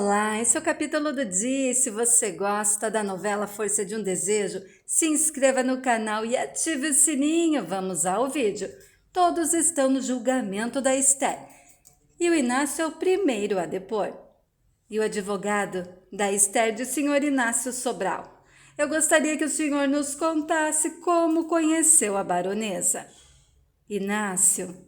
Olá, esse é o capítulo do dia e se você gosta da novela Força de um Desejo, se inscreva no canal e ative o sininho. Vamos ao vídeo. Todos estão no julgamento da Esther e o Inácio é o primeiro a depor. E o advogado da Esther diz: Senhor Inácio Sobral, eu gostaria que o senhor nos contasse como conheceu a baronesa. Inácio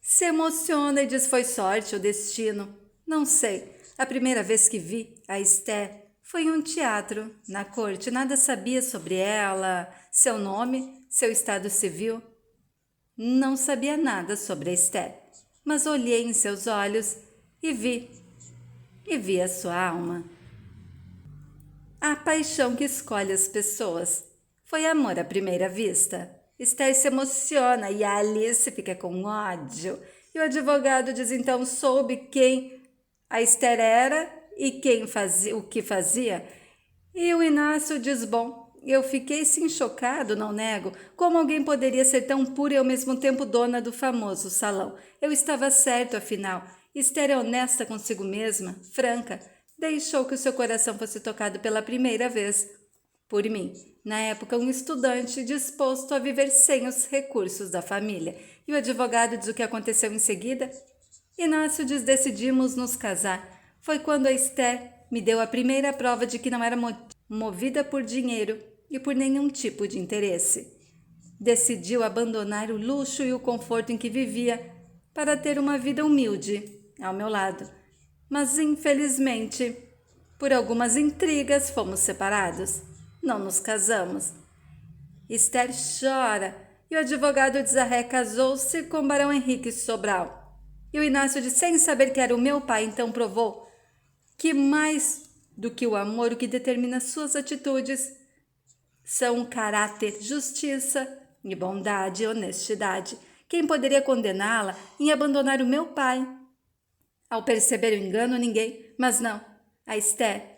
se emociona e diz: foi sorte ou destino, não sei. A primeira vez que vi a Esther foi em um teatro, na corte. Nada sabia sobre ela, seu nome, seu estado civil. Não sabia nada sobre a Esther, mas olhei em seus olhos e vi a sua alma. A paixão que escolhe as pessoas. Foi amor à primeira vista. Esther se emociona e a Alice fica com ódio. E o advogado diz: então soube quem a Esther era e quem fazia, o que fazia. E o Inácio diz: bom, eu fiquei sim chocado, não nego, como alguém poderia ser tão pura e ao mesmo tempo dona do famoso salão. Eu estava certo, afinal. Esther é honesta consigo mesma, franca. Deixou que o seu coração fosse tocado pela primeira vez por mim. Na época, um estudante disposto a viver sem os recursos da família. E o advogado diz o que aconteceu em seguida. Inácio diz: decidimos nos casar. Foi quando a Esther me deu a primeira prova de que não era movida por dinheiro e por nenhum tipo de interesse. Decidiu abandonar o luxo e o conforto em que vivia para ter uma vida humilde ao meu lado. Mas, infelizmente, por algumas intrigas, fomos separados. Não nos casamos. Esther chora e o advogado diz: a Ré casou-se com Barão Henrique Sobral. E o Inácio diz: sem saber que era o meu pai, então provou que mais do que o amor, o que determina suas atitudes são o caráter, justiça e bondade e honestidade. Quem poderia condená-la em abandonar o meu pai? Ao perceber o engano, ninguém, mas não, a Esther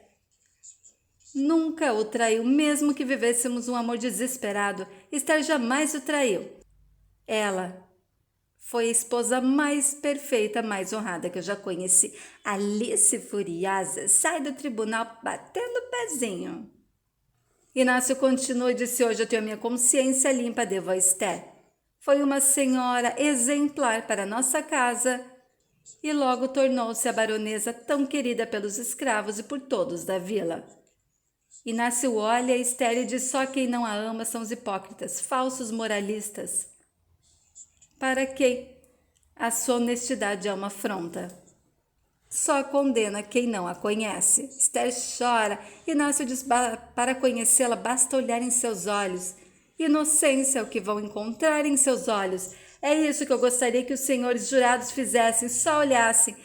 nunca o traiu, mesmo que vivêssemos um amor desesperado. Esther jamais o traiu. Ela foi a esposa mais perfeita, mais honrada que eu já conheci. Alice Furiosa sai do tribunal batendo o pezinho. Inácio continua e disse: hoje eu tenho a minha consciência limpa, devo a Esther. Foi uma senhora exemplar para nossa casa e logo tornou-se a baronesa tão querida pelos escravos e por todos da vila. Inácio olha a Esther e diz: só quem não a ama são os hipócritas, falsos moralistas, para quem a sua honestidade é uma afronta. Só condena quem não a conhece. Esther chora. Inácio diz: para conhecê-la basta olhar em seus olhos. Inocência é o que vão encontrar em seus olhos. É isso que eu gostaria que os senhores jurados fizessem, só olhassem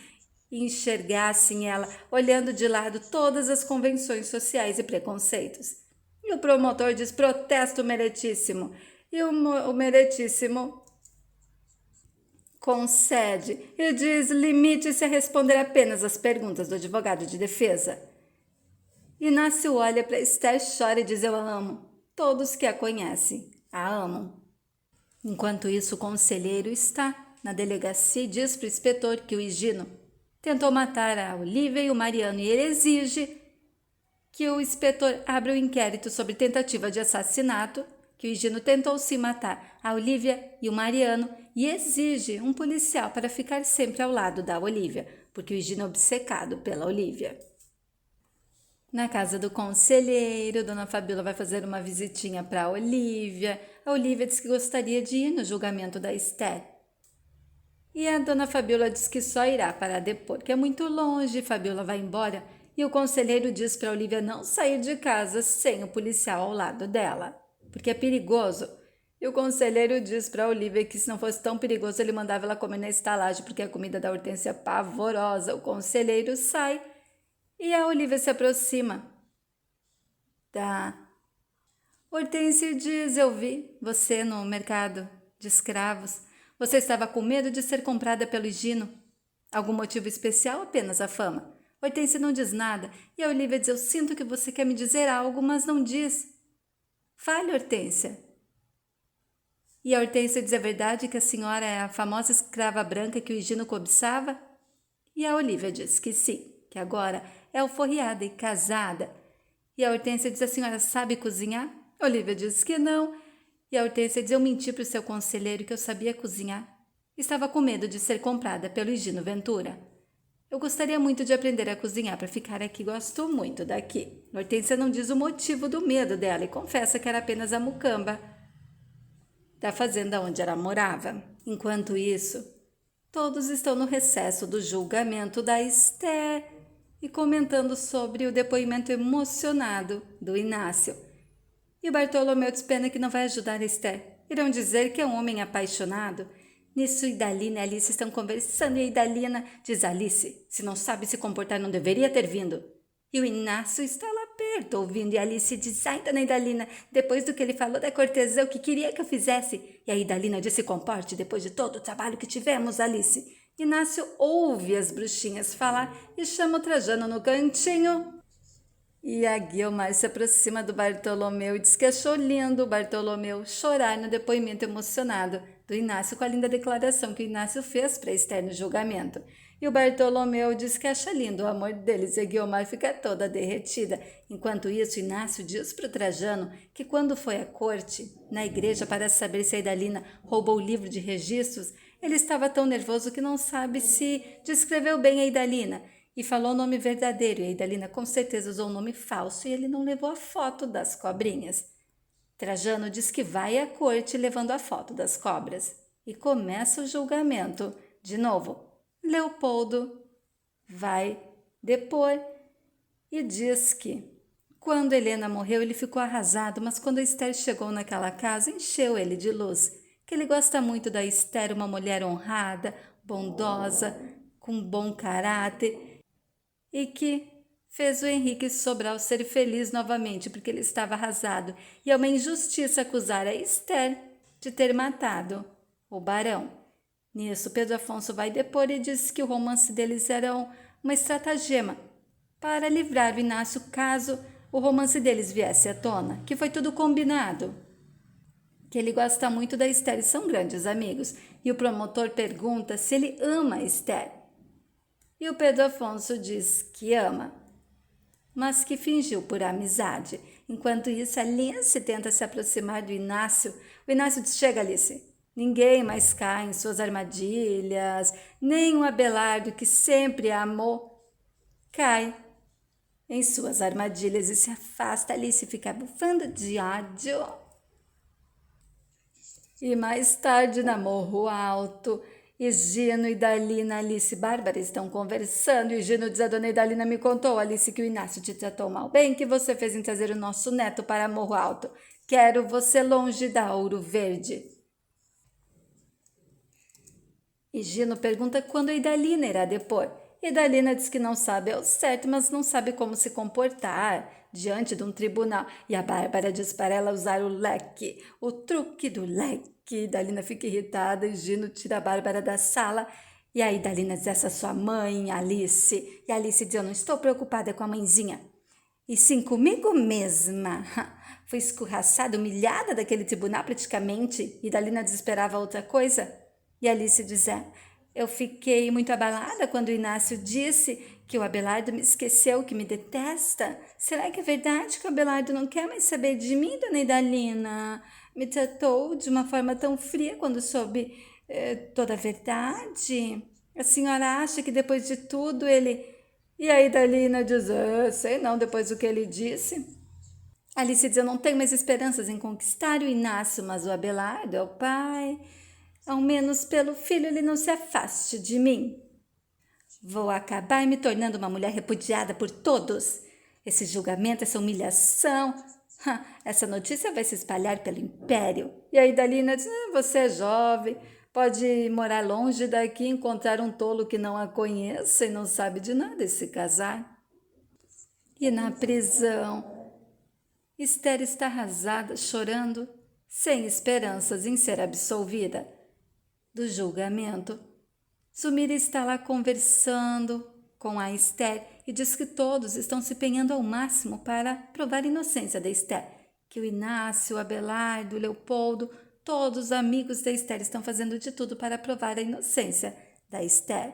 e enxergassem ela, olhando de lado todas as convenções sociais e preconceitos. E o promotor diz: protesto meritíssimo. E o meritíssimo concede e diz: limite-se a responder apenas as perguntas do advogado de defesa. Inácio olha para Esther, chora e diz: eu a amo. Todos que a conhecem a amam. Enquanto isso, o conselheiro está na delegacia e diz para o inspetor que o Higino tentou matar a Olívia e o Mariano e ele exige que o inspetor abra o inquérito sobre tentativa de assassinato, que o Higino tentou sim matar a Olívia e o Mariano e exige um policial para ficar sempre ao lado da Olívia, porque o Higino é obcecado pela Olívia. Na casa do conselheiro, Dona Fabíola vai fazer uma visitinha para a Olívia. A Olívia diz que gostaria de ir no julgamento da Esther. E a Dona Fabíola diz que só irá para depor, que é muito longe. Fabíola vai embora e o conselheiro diz para a Olívia não sair de casa sem o policial ao lado dela, porque é perigoso. E o conselheiro diz para a Olívia que se não fosse tão perigoso ele mandava ela comer na estalagem, porque a comida da Hortência é pavorosa. O conselheiro sai e a Olívia se aproxima da Hortência e diz: eu vi você no mercado de escravos. Você estava com medo de ser comprada pelo Higino. Algum motivo especial ou apenas a fama? Hortência não diz nada e a Olívia diz: eu sinto que você quer me dizer algo, mas não diz. Fale, Hortência. E a Hortência diz: é verdade que a senhora é a famosa escrava branca que o Higino cobiçava? E a Olívia diz que sim, que agora é alforriada e casada. E a Hortência diz: a senhora sabe cozinhar? Olívia diz que não. E a Hortência diz: eu menti para o seu conselheiro que eu sabia cozinhar. Estava com medo de ser comprada pelo Higino Ventura. Eu gostaria muito de aprender a cozinhar para ficar aqui, gosto muito daqui. Hortência não diz o motivo do medo dela e confessa que era apenas a mucamba da fazenda onde ela morava. Enquanto isso, todos estão no recesso do julgamento da Esther e comentando sobre o depoimento emocionado do Inácio. E o Bartolomeu diz pena que não vai ajudar a Esther. Irão dizer que é um homem apaixonado. Nisso, Idalina e Alice estão conversando e Idalina diz: Alice, se não sabe se comportar, não deveria ter vindo. E o Inácio está lá perto, ouvindo, e Alice diz: ai, dona Idalina, depois do que ele falou da cortesã, o que queria que eu fizesse? E a Idalina diz: se comporte depois de todo o trabalho que tivemos, Alice. Inácio ouve as bruxinhas falar e chama o Trajano no cantinho. E a Guiomar se aproxima do Bartolomeu e diz que achou lindo o Bartolomeu chorar no depoimento emocionado do Inácio com a linda declaração que o Inácio fez para Esther no julgamento. E o Bartolomeu diz que acha lindo o amor deles e a Guiomar fica toda derretida. Enquanto isso, Inácio diz para o Trajano que quando foi à corte, na igreja, para saber se a Idalina roubou o livro de registros, ele estava tão nervoso que não sabe se descreveu bem a Idalina. E falou o nome verdadeiro, e a Idalina com certeza usou um nome falso e ele não levou a foto das cobrinhas. Trajano diz que vai à corte levando a foto das cobras. E começa o julgamento. De novo, Leopoldo vai depor e diz que quando Helena morreu ele ficou arrasado, mas quando a Esther chegou naquela casa encheu ele de luz. Que ele gosta muito da Esther, uma mulher honrada, bondosa, com bom caráter, e que fez o Henrique Sobral ser feliz novamente, porque ele estava arrasado. E é uma injustiça acusar a Esther de ter matado o barão. Nisso, Pedro Afonso vai depor e diz que o romance deles era uma estratagema para livrar o Inácio caso o romance deles viesse à tona, que foi tudo combinado. Que ele gosta muito da Esther e são grandes amigos. E o promotor pergunta se ele ama a Esther. E o Pedro Afonso diz que ama, mas que fingiu por amizade. Enquanto isso, Alice tenta se aproximar do Inácio. O Inácio diz: chega, Alice, ninguém mais cai em suas armadilhas, nem o Abelardo, que sempre a amou, cai em suas armadilhas e se afasta. Alice fica bufando de ódio. E mais tarde, na Morro Alto, Higino, Idalina, Alice e Bárbara estão conversando e Higino diz: a dona Idalina me contou, Alice, que o Inácio te tratou mal. Bem que você fez em trazer o nosso neto para Morro Alto. Quero você longe da Ouro Verde. Higino pergunta quando a Idalina irá depor. Idalina diz que não sabe ao certo, mas não sabe como se comportar diante de um tribunal. E a Bárbara diz para ela usar o leque, o truque do leque. Idalina fica irritada e Gino tira a Bárbara da sala. E aí Idalina diz: essa sua mãe, Alice. E Alice diz: eu não estou preocupada com a mãezinha, e sim comigo mesma. Foi escorraçada, humilhada daquele tribunal praticamente. E Idalina desesperava outra coisa. E Alice diz: eu fiquei muito abalada quando o Inácio disse que o Abelardo me esqueceu, que me detesta. Será que é verdade que o Abelardo não quer mais saber de mim, dona Idalina? Me tratou de uma forma tão fria quando soube toda a verdade. A senhora acha que depois de tudo ele... E a Idalina diz: sei não, depois do que ele disse. Alice diz: eu não tenho mais esperanças em conquistar o Inácio, mas o Abelardo é o pai. Ao menos pelo filho ele não se afaste de mim. Vou acabar me tornando uma mulher repudiada por todos. Esse julgamento, essa humilhação, essa notícia vai se espalhar pelo império. E a Idalina diz: você é jovem, pode morar longe daqui, encontrar um tolo que não a conheça e não sabe de nada e se casar. E na prisão, Esther está arrasada, chorando, sem esperanças em ser absolvida do julgamento. Sumira está lá conversando com a Esther e diz que todos estão se empenhando ao máximo para provar a inocência da Esther, que o Inácio, o Abelardo, o Leopoldo, todos os amigos da Esther estão fazendo de tudo para provar a inocência da Esther.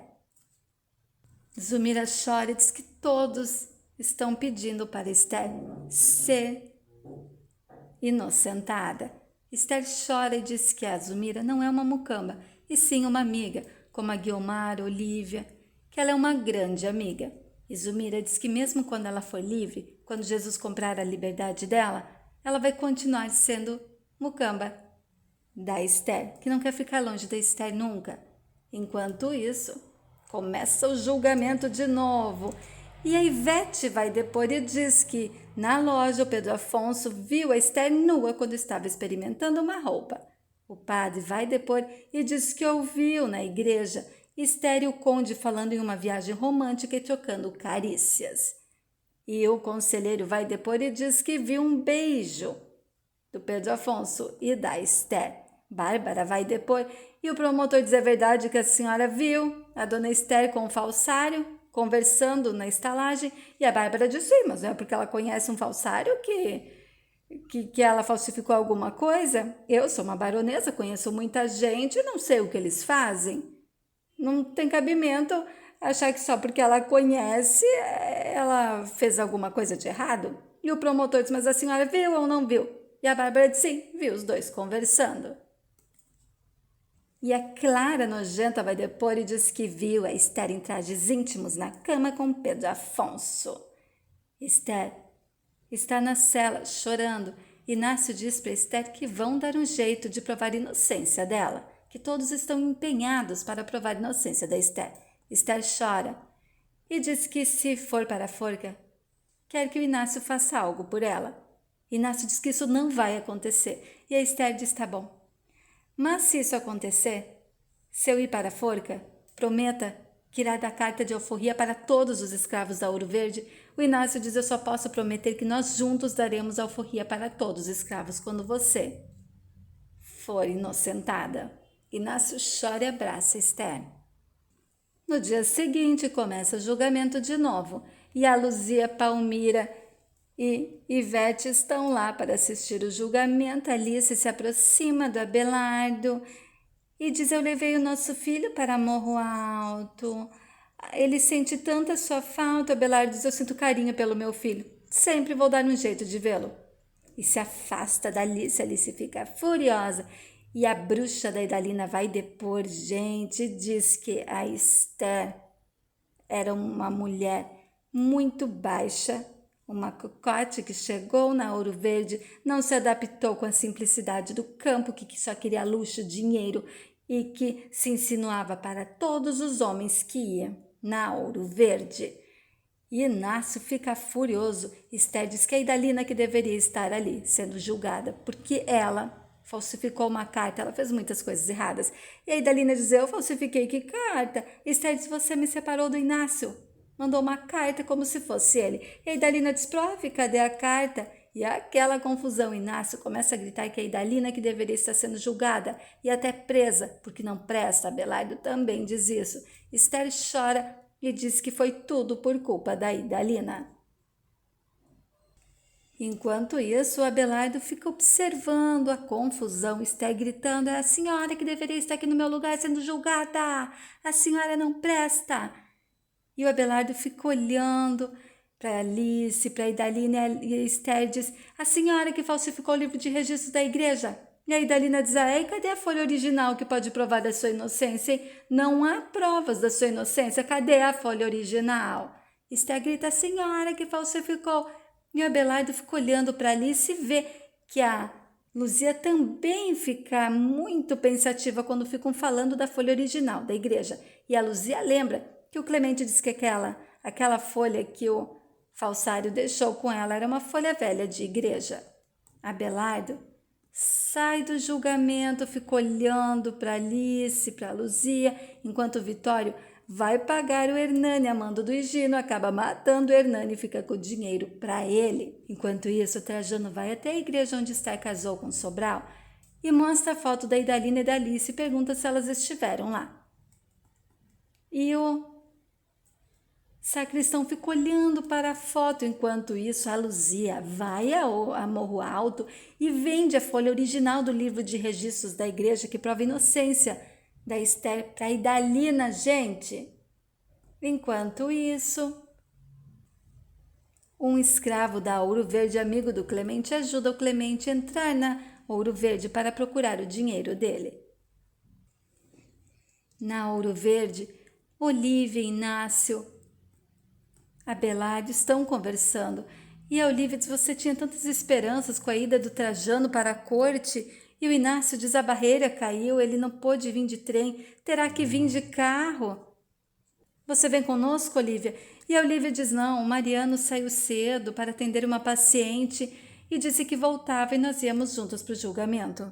Zumira chora e diz que todos estão pedindo para Esther ser inocentada. Esther chora e diz que a Zumira não é uma mucamba, e sim uma amiga, como a Guiomar, Olívia, que ela é uma grande amiga. E Zumira diz que mesmo quando ela for livre, quando Jesus comprar a liberdade dela, ela vai continuar sendo mucamba da Esther, que não quer ficar longe da Esther nunca. Enquanto isso, começa o julgamento de novo. E a Ivete vai depor e diz que na loja o Pedro Afonso viu a Esther nua quando estava experimentando uma roupa. O padre vai depor e diz que ouviu na igreja Esther e o conde falando em uma viagem romântica e trocando carícias. E o conselheiro vai depor e diz que viu um beijo do Pedro Afonso e da Esther. Bárbara vai depor e o promotor diz: é verdade que a senhora viu a dona Esther com o falsário conversando na estalagem? E a Bárbara diz: sim, mas não é porque ela conhece um falsário que ela falsificou alguma coisa? Eu sou uma baronesa, conheço muita gente, não sei o que eles fazem. Não tem cabimento achar que só porque ela conhece, ela fez alguma coisa de errado. E o promotor diz: mas a senhora viu ou não viu? E a Bárbara diz: sim, viu os dois conversando. E a Clara nojenta vai depor e diz que viu a Esther em trajes íntimos na cama com Pedro Afonso. Esther está na cela chorando. Inácio diz para Esther que vão dar um jeito de provar a inocência dela, que todos estão empenhados para provar a inocência da Esther. Esther chora e diz que se for para a forca, quer que o Inácio faça algo por ela. Inácio diz que isso não vai acontecer e a Esther diz: tá bom. Mas se isso acontecer, se eu ir para a forca, prometa que irá dar carta de alforria para todos os escravos da Ouro Verde. O Inácio diz: eu só posso prometer que nós juntos daremos alforria para todos os escravos quando você for inocentada. Inácio chora e abraça Esther. No dia seguinte começa o julgamento de novo e a Luzia, Palmira e Ivete estão lá para assistir o julgamento. Alice se aproxima do Abelardo e diz: eu levei o nosso filho para Morro Alto. Ele sente tanta sua falta. Abelardo diz: eu sinto carinho pelo meu filho. Sempre vou dar um jeito de vê-lo. E se afasta da Alice. Alice fica furiosa. E a bruxa da Idalina vai depor, gente, e diz que a Esther era uma mulher muito baixa, uma cocote que chegou na Ouro Verde, não se adaptou com a simplicidade do campo, que só queria luxo, dinheiro e que se insinuava para todos os homens que iam na Ouro Verde. E Inácio fica furioso. Esther diz que é a Idalina que deveria estar ali, sendo julgada, porque ela falsificou uma carta, ela fez muitas coisas erradas. E a Idalina diz: eu falsifiquei que carta? Esther diz: você me separou do Inácio. Mandou uma carta como se fosse ele. E a Idalina diz: prove, cadê a carta? E aquela confusão, Inácio começa a gritar que é a Idalina que deveria estar sendo julgada e até presa, porque não presta. Abelardo também diz isso. Esther chora e diz que foi tudo por culpa da Idalina. Enquanto isso, o Abelardo fica observando a confusão. Esther gritando: é a senhora que deveria estar aqui no meu lugar sendo julgada. A senhora não presta. E o Abelardo fica olhando para Alice, para a Idalina, e a Esther diz: a senhora que falsificou o livro de registros da igreja. E a Idalina diz: e cadê a folha original que pode provar da sua inocência? Hein? Não há provas da sua inocência. Cadê a folha original? Esther grita: a senhora que falsificou. E o Abelardo fica olhando para Alice e vê que a Luzia também fica muito pensativa quando ficam falando da folha original da igreja. E a Luzia lembra que o Clemente disse que aquela folha que o falsário deixou com ela era uma folha velha de igreja. Abelardo sai do julgamento, fica olhando para Alice, para Luzia, enquanto o Vitório vai pagar o Hernani a mando do Higino, acaba matando o Hernani e fica com o dinheiro para ele. Enquanto isso, o Trajano vai até a igreja onde Esther casou com Sobral e mostra a foto da Idalina e da Alice e pergunta se elas estiveram lá. E o sacristão fica olhando para a foto. Enquanto isso, a Luzia vai a Morro Alto e vende a folha original do livro de registros da igreja que prova a inocência da Esther para a Idalina, gente. Enquanto isso, um escravo da Ouro Verde, amigo do Clemente, ajuda o Clemente a entrar na Ouro Verde para procurar o dinheiro dele. Na Ouro Verde, Olívia, Inácio, Abelardo estão conversando. E a Olívia diz: você tinha tantas esperanças com a ida do Trajano para a corte. E o Inácio diz: a barreira caiu, ele não pôde vir de trem, terá que vir de carro. Você vem conosco, Olívia? E a Olívia diz: não, o Mariano saiu cedo para atender uma paciente e disse que voltava e nós íamos juntos para o julgamento.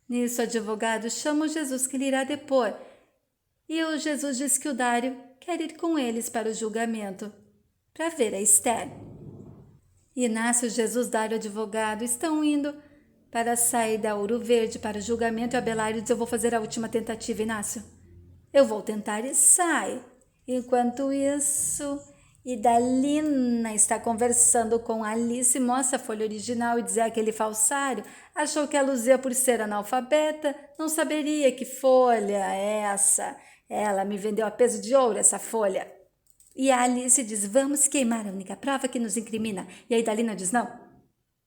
Nisso, o advogado chama o Jesus que ele irá depor. E o Jesus diz que o Dário quer ir com eles para o julgamento, para ver a Esther. Inácio, Jesus, Dário, advogado, estão indo para sair da Ouro Verde para o julgamento e Abelardo diz: eu vou fazer a última tentativa, Inácio. Eu vou tentar e sai. Enquanto isso, Idalina está conversando com Alice, mostra a folha original e diz: aquele falsário achou que a Luzia, por ser analfabeta, não saberia que folha é essa. Ela me vendeu a peso de ouro essa folha. E a Alice diz: vamos queimar a única prova que nos incrimina. E a Idalina diz: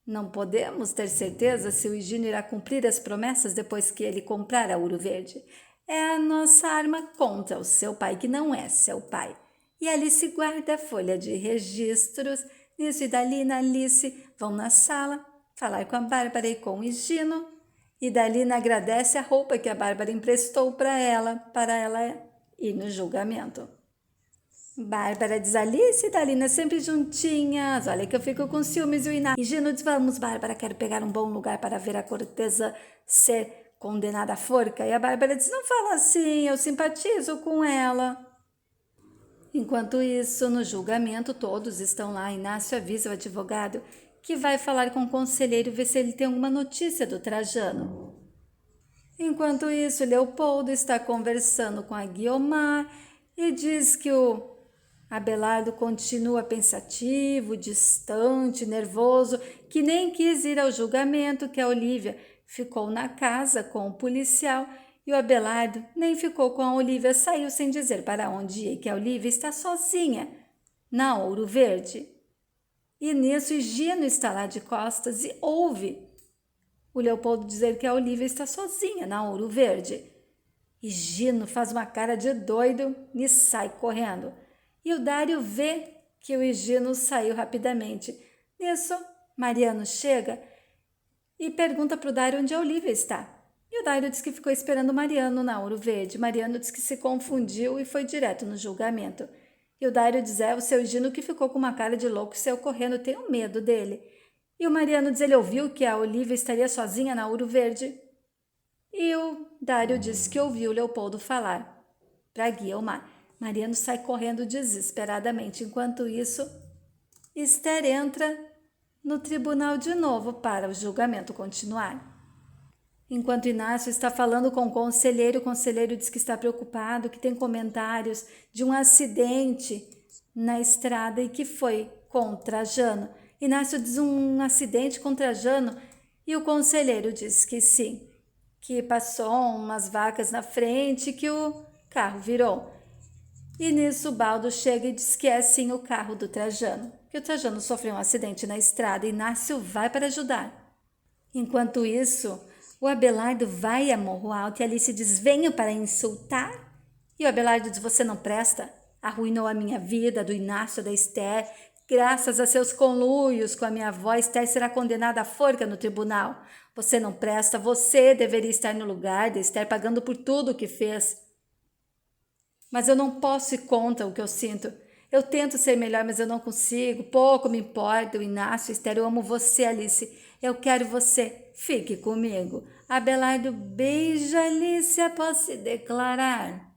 não podemos ter certeza se o Higino irá cumprir as promessas depois que ele comprar a Ouro Verde. É a nossa arma contra o seu pai, que não é seu pai. E Alice guarda a folha de registros. Nisso, Idalina e Alice vão na sala falar com a Bárbara e com o Higino. Idalina agradece a roupa que a Bárbara emprestou para ela ir no julgamento. Bárbara diz: Alice e Idalina sempre juntinhas. Olha que eu fico com ciúmes e o Inácio. Higino diz: vamos, Bárbara, quero pegar um bom lugar para ver a cortesa ser condenada à forca. E a Bárbara diz: não fala assim, eu simpatizo com ela. Enquanto isso, no julgamento, todos estão lá. Inácio avisa o advogado que vai falar com o conselheiro e ver se ele tem alguma notícia do Trajano. Enquanto isso, Leopoldo está conversando com a Guiomar e diz que o Abelardo continua pensativo, distante, nervoso, que nem quis ir ao julgamento, que a Olívia ficou na casa com o policial e o Abelardo nem ficou com a Olívia, saiu sem dizer para onde ia, que a Olívia está sozinha na Ouro Verde. E nisso Higino está lá de costas e ouve o Leopoldo dizer que a Olívia está sozinha na Ouro Verde. Higino faz uma cara de doido e sai correndo. E o Dário vê que o Higino saiu rapidamente. Nisso, Mariano chega e pergunta para o Dário onde a Olívia está. E o Dário diz que ficou esperando Mariano na Ouro Verde. Mariano diz que se confundiu e foi direto no julgamento. E o Dário diz: o seu Higino que ficou com uma cara de louco e saiu correndo, tenho medo dele. E o Mariano diz: ele ouviu que a Olívia estaria sozinha na Ouro Verde. E o Dário diz que ouviu Leopoldo falar para Guiomar. Mariano sai correndo desesperadamente. Enquanto isso, Esther entra no tribunal de novo para o julgamento continuar. Enquanto Inácio está falando com o conselheiro diz que está preocupado, que tem comentários de um acidente na estrada e que foi com Trajano. Inácio diz um acidente com Trajano e o conselheiro diz que sim, que passou umas vacas na frente, que o carro virou. E nisso o Baldo chega e diz que é sim o carro do Trajano, que o Trajano sofreu um acidente na estrada e Inácio vai para ajudar. Enquanto isso, o Abelardo vai a Morro Alto e Alice diz: venho para insultar. E o Abelardo diz: você não presta, arruinou a minha vida, do Inácio, da Esther. Graças a seus conluios com a minha avó, Esther será condenada à forca no tribunal. Você não presta, você deveria estar no lugar da Esther pagando por tudo o que fez. Mas eu não posso ir contra o que eu sinto. Eu tento ser melhor, mas eu não consigo. Pouco me importa, o Inácio, Esther, eu amo você, Alice. Eu quero você. Fique comigo. Abelardo beija Alice após se declarar.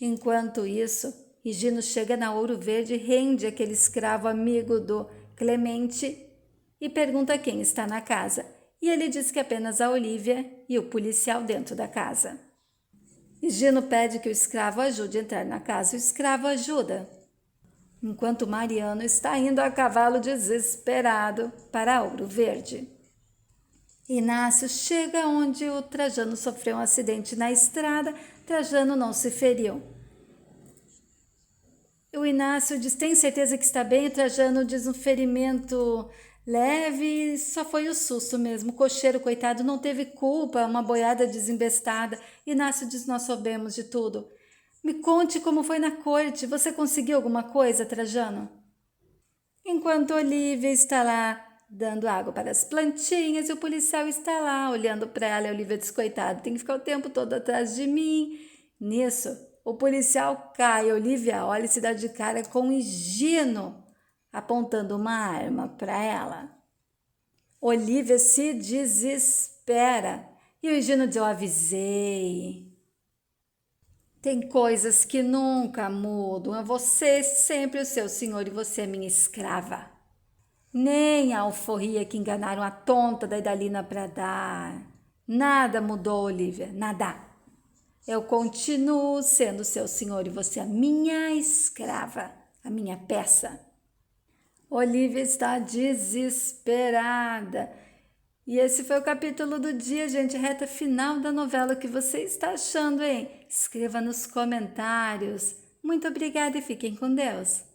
Enquanto isso, Higino chega na Ouro Verde e rende aquele escravo amigo do Clemente e pergunta quem está na casa. E ele diz que apenas a Olívia e o policial dentro da casa. Higino pede que o escravo ajude a entrar na casa. O escravo ajuda, enquanto Mariano está indo a cavalo desesperado para Ouro Verde. Inácio chega onde o Trajano sofreu um acidente na estrada. Trajano não se feriu. O Inácio diz, tem certeza que está bem? O Trajano diz, um ferimento leve, só foi o susto mesmo. O cocheiro, coitado, não teve culpa, uma boiada desembestada. Inácio diz, nós soubemos de tudo. Me conte como foi na corte, você conseguiu alguma coisa, Trajano? Enquanto Olivia está lá dando água para as plantinhas e o policial está lá olhando para ela, e Olivia diz, coitado, tem que ficar o tempo todo atrás de mim. Nisso, o policial cai, Olivia olha e se dá de cara com Higino, apontando uma arma para ela. Olivia se desespera e o Higino diz, eu avisei. Tem coisas que nunca mudam, é você sempre o seu senhor e você é minha escrava. Nem a alforria que enganaram a tonta da Idalina para dar. Nada mudou, Olivia, nada. Eu continuo sendo seu senhor e você a minha escrava, a minha peça. Olivia está desesperada. E esse foi o capítulo do dia, gente, reta final da novela. O que você está achando, hein? Escreva nos comentários. Muito obrigada e fiquem com Deus.